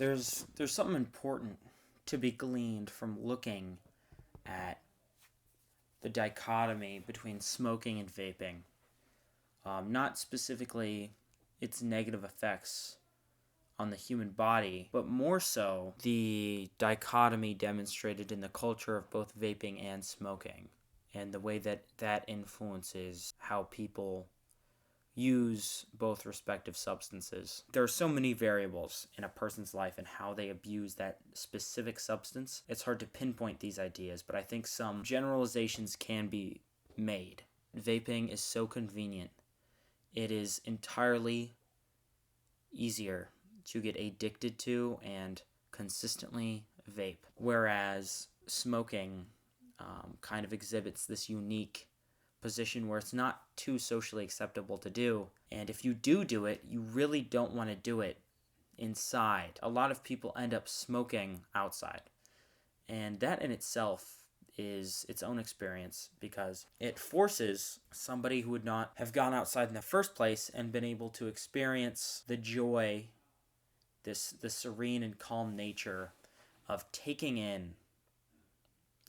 There's something important to be gleaned from looking at the dichotomy between smoking and vaping. Not specifically its negative effects on the human body, but more so the dichotomy demonstrated in the culture of both vaping and smoking, and the way that that influences how people use both respective substances. There are so many variables in a person's life and how they abuse that specific substance. It's hard to pinpoint these ideas, but I think some generalizations can be made. Vaping is so convenient. It is entirely easier to get addicted to and consistently vape, whereas smoking kind of exhibits this unique position where it's not too socially acceptable to do, and if you do it, you really don't want to do it inside. A lot of people end up smoking outside, and that in itself is its own experience because it forces somebody who would not have gone outside in the first place and been able to experience the joy, this serene and calm nature of taking in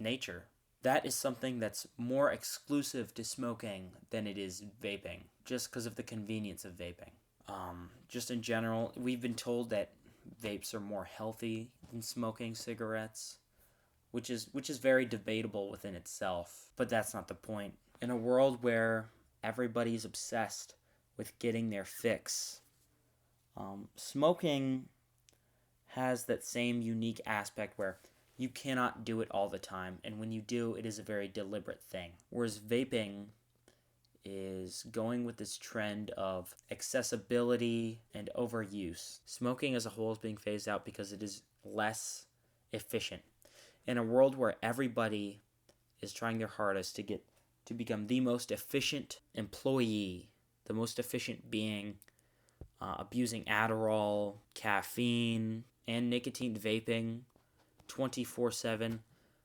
nature. That is something that's more exclusive to smoking than it is vaping, just because of the convenience of vaping. Just in general, we've been told that vapes are more healthy than smoking cigarettes, which is very debatable within itself, but that's not the point. In a world where everybody's obsessed with getting their fix, smoking has that same unique aspect where you cannot do it all the time, and when you do, it is a very deliberate thing. Whereas vaping is going with this trend of accessibility and overuse. Smoking as a whole is being phased out because it is less efficient. In a world where everybody is trying their hardest to become the most efficient employee, the most efficient being, abusing Adderall, caffeine, and nicotine vaping 24/7,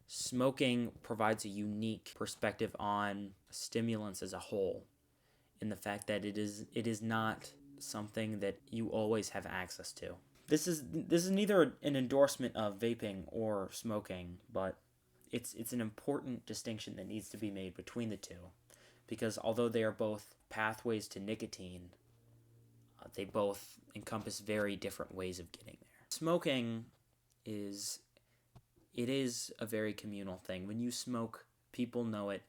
smoking provides a unique perspective on stimulants as a whole, in the fact that it is not something that you always have access to. This is neither an endorsement of vaping or smoking, but it's an important distinction that needs to be made between the two, because although they are both pathways to nicotine, they both encompass very different ways of getting there. Smoking is a very communal thing. When you smoke, people know it.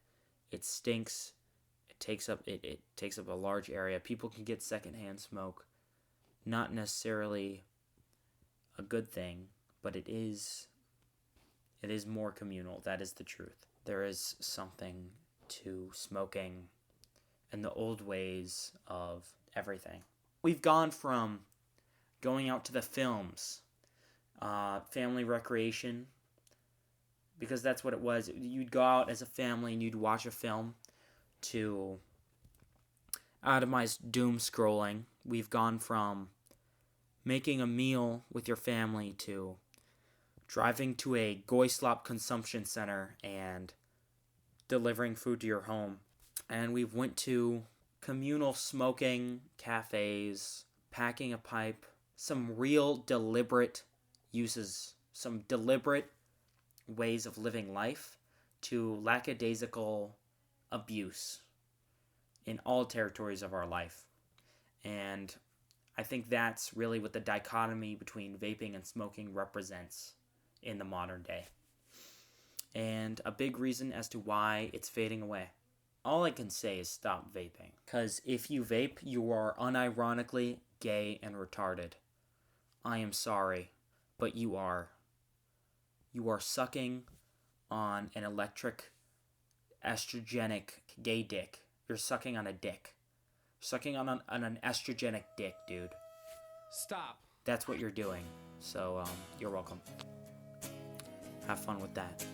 It stinks. It takes up a large area. People can get secondhand smoke. Not necessarily a good thing, but it is more communal. That is the truth. There is something to smoking and the old ways of everything. We've gone from going out to the films, family recreation, because that's what it was. You'd go out as a family and you'd watch a film, to atomized doom scrolling. We've gone from making a meal with your family to driving to a Goyslop consumption center and delivering food to your home. And we've went to communal smoking, cafes, packing a pipe, some real deliberate uses, some deliberate ways of living life, to lackadaisical abuse in all territories of our life. And I think that's really what the dichotomy between vaping and smoking represents in the modern day. And a big reason as to why it's fading away. All I can say is stop vaping. Because if you vape, you are unironically gay and retarded. I am sorry, but you are. You are sucking on an electric, estrogenic gay dick. You're sucking on a dick. Sucking on an estrogenic dick, dude. Stop. That's what you're doing. So, you're welcome. Have fun with that.